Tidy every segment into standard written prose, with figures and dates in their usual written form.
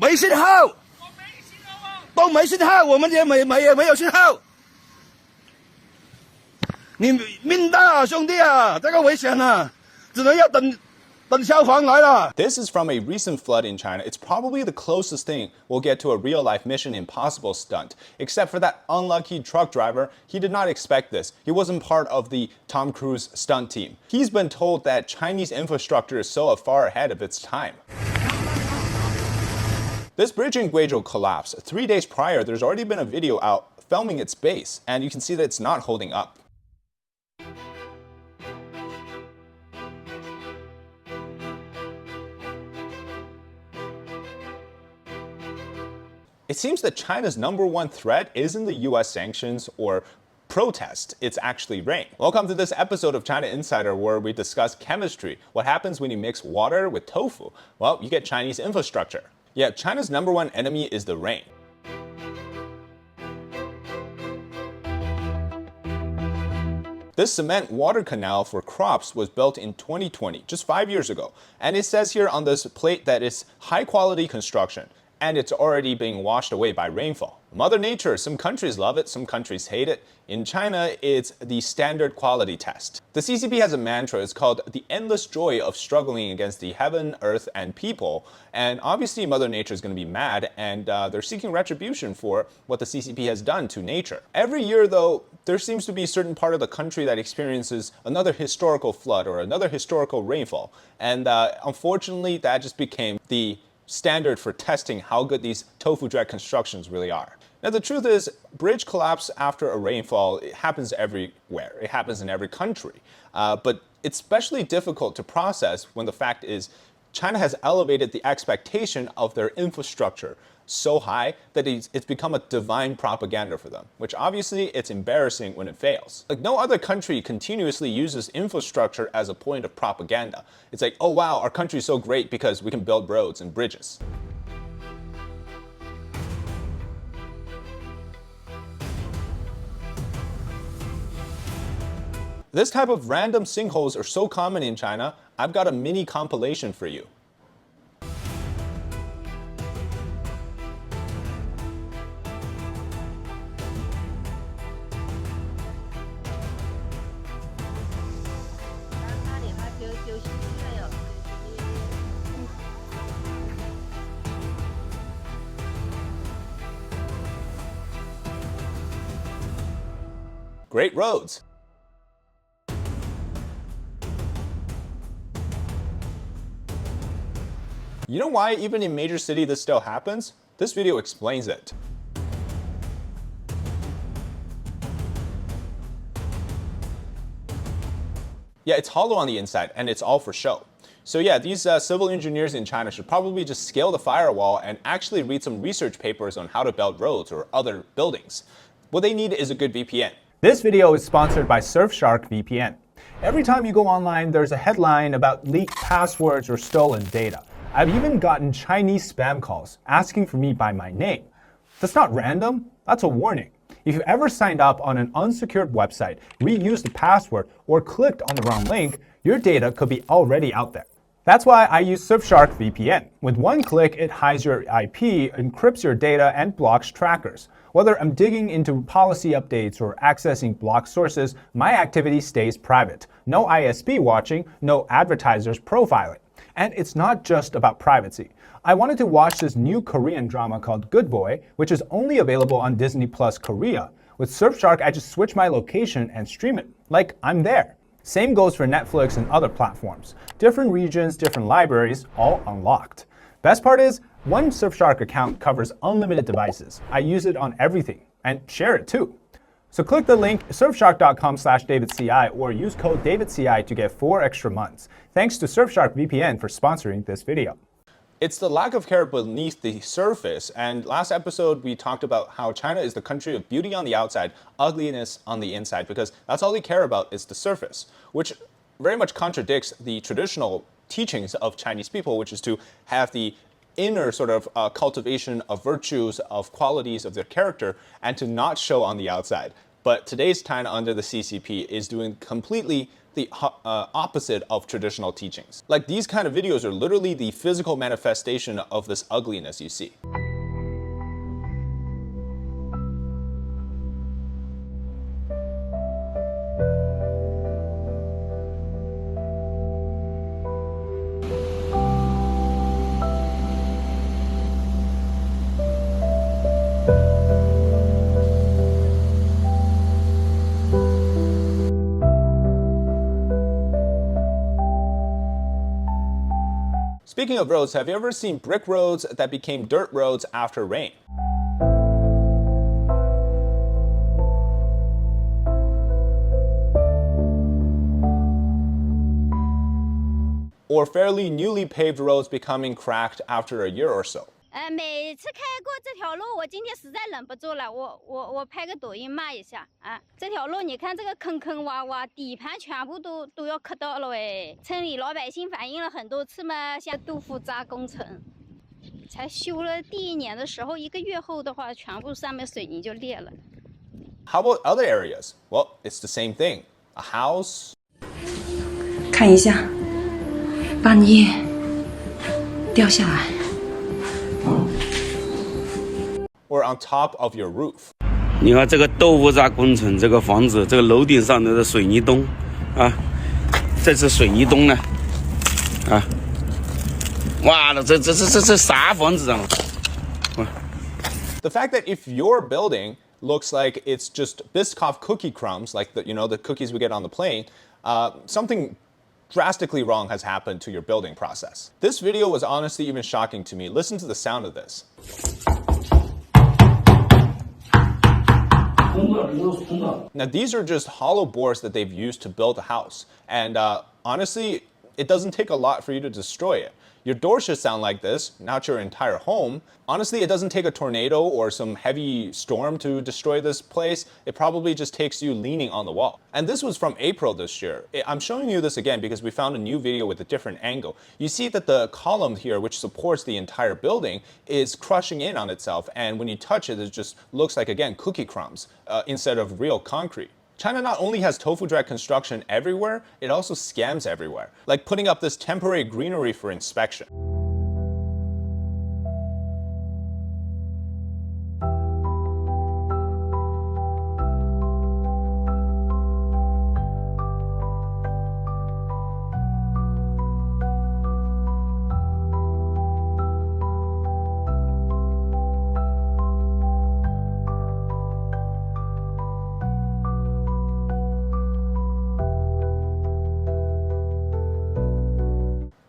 没信号，都没信号，我们也没有信号。你命大啊，兄弟啊，这个危险啊，只能要等消防来了。 This is from a recent flood in China. It's probably the closest thing we'll get to a real-life Mission Impossible stunt. Except for that unlucky truck driver, he did not expect this. He wasn't part of the Tom Cruise stunt team. He's been told that Chinese infrastructure is so far ahead of its time. This bridge in Guizhou collapsed. 3 days prior, there's already been a video out filming its base, and you can see that it's not holding up. It seems that China's #1 threat isn't the US sanctions or protest, it's actually rain. Welcome to this episode of China Insider, where we discuss chemistry. What happens when you mix water with tofu? Well, you get Chinese infrastructure. Yeah, China's #1 enemy is the rain. This cement water canal for crops was built in 2020, just 5 years ago. And it says here on this plate that it's high quality construction, and it's already being washed away by rainfall. Mother Nature, some countries love it, some countries hate it. In China, it's the standard quality test. The CCP has a mantra, it's called the endless joy of struggling against the heaven, earth, and people. And obviously Mother Nature is going to be mad, and they're seeking retribution for what the CCP has done to nature. Every year, though, there seems to be a certain part of the country that experiences another historical flood or another historical rainfall. And unfortunately, that just became the standard for testing how good these Tofu-dreg constructions really are. Now, the truth is, bridge collapse after a rainfall, it happens everywhere. It happens in every country. But it's especially difficult to process when the fact is China has elevated the expectation of their infrastructure so high that it's become a divine propaganda for them, which obviously it's embarrassing when it fails. Like, no other country continuously uses infrastructure as a point of propaganda. It's like, oh wow, our country's so great because we can build roads and bridges. This type of random sinkholes are so common in China, I've got a mini compilation for you. Great roads. You know why even in major city this still happens? This video explains it. Yeah, it's hollow on the inside and it's all for show. So yeah, these civil engineers in China should probably just scale the firewall and actually read some research papers on how to build roads or other buildings. What they need is a good VPN. This video is sponsored by Surfshark VPN. Every time you go online, there's a headline about leaked passwords or stolen data. I've even gotten Chinese spam calls asking for me by my name. That's not random, that's a warning. If you ever signed up on an unsecured website, reused the password, or clicked on the wrong link, your data could be already out there. That's why I use Surfshark VPN. With one click, it hides your IP, encrypts your data, and blocks trackers. Whether I'm digging into policy updates or accessing blocked sources, my activity stays private. No ISP watching, no advertisers profiling. And it's not just about privacy. I wanted to watch this new Korean drama called Good Boy, which is only available on Disney Plus Korea. With Surfshark, I just switch my location and stream it, like I'm there. Same goes for Netflix and other platforms. Different regions, different libraries, all unlocked. Best part is, one Surfshark account covers unlimited devices. I use it on everything, and share it too. So click the link surfshark.com/DavidCI or use code DavidCI to get 4 extra months. Thanks to Surfshark VPN for sponsoring this video. It's the lack of care beneath the surface, and last episode we talked about how China is the country of beauty on the outside, ugliness on the inside, because that's all they care about is the surface, which very much contradicts the traditional teachings of Chinese people, which is to have the inner sort of cultivation of virtues, of qualities of their character, and to not show on the outside. But today's China under the CCP is doing completely the opposite of traditional teachings. Like, these kind of videos are literally the physical manifestation of this ugliness you see. Speaking of roads, have you ever seen brick roads that became dirt roads after rain? Or fairly newly paved roads becoming cracked after a year or so? 每次开过这条路，我今天实在忍不住了，我拍个抖音骂一下啊！这条路你看这个坑坑洼洼，底盘全部都要磕到了哎！村里老百姓反映了很多次嘛，像豆腐渣工程，才修了第1年的时候，1个月后的话，全部上面水泥就裂了。How about other areas? Well, it's the same thing. A house. 看一下，把你掉下来。 Or on top of your roof. 你看这个豆腐渣工程，这个房子，这个楼顶上的这水泥洞，啊，这是水泥洞呢，啊，哇，这啥房子啊？ The fact that if your building looks like it's just Biscoff cookie crumbs, like the cookies we get on the plane, something drastically wrong has happened to your building process. This video was honestly even shocking to me. Listen to the sound of this. Now, these are just hollow bores that they've used to build a house. And honestly, it doesn't take a lot for you to destroy it. Your door should sound like this, not your entire home. Honestly, it doesn't take a tornado or some heavy storm to destroy this place. It probably just takes you leaning on the wall. And this was from April this year. I'm showing you this again because we found a new video with a different angle. You see that the column here, which supports the entire building, is crushing in on itself. And when you touch it, it just looks like, again, cookie crumbs instead of real concrete. China not only has tofu-dreg construction everywhere, it also scams everywhere, like putting up this temporary greenery for inspection.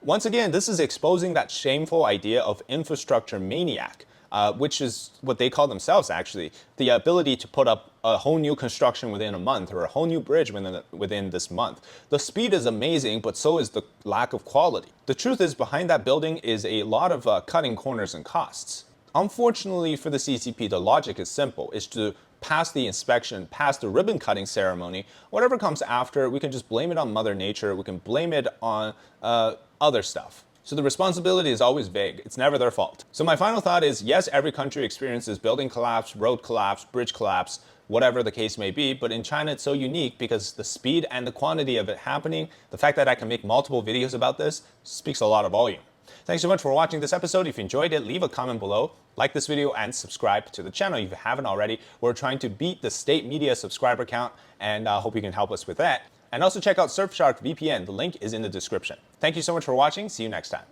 Once again, this is exposing that shameful idea of infrastructure maniac, which is what they call themselves actually, the ability to put up a whole new construction within a month or a whole new bridge within this month. The speed is amazing, but so is the lack of quality. The truth is, behind that building is a lot of cutting corners and costs. Unfortunately for the CCP, the logic is simple. It's to pass the inspection, pass the ribbon cutting ceremony. Whatever comes after, we can just blame it on Mother Nature. We can blame it on other stuff. So the responsibility is always vague. It's never their fault. So my final thought is, yes, every country experiences building collapse, road collapse, bridge collapse, whatever the case may be. But in China, it's so unique because the speed and the quantity of it happening, the fact that I can make multiple videos about this speaks a lot of volume. Thanks so much for watching this episode. If you enjoyed it, leave a comment below, like this video, and subscribe to the channel if you haven't already. We're trying to beat the state media subscriber count, and I hope you can help us with that. And also check out Surfshark VPN. The link is in the description. Thank you so much for watching. See you next time.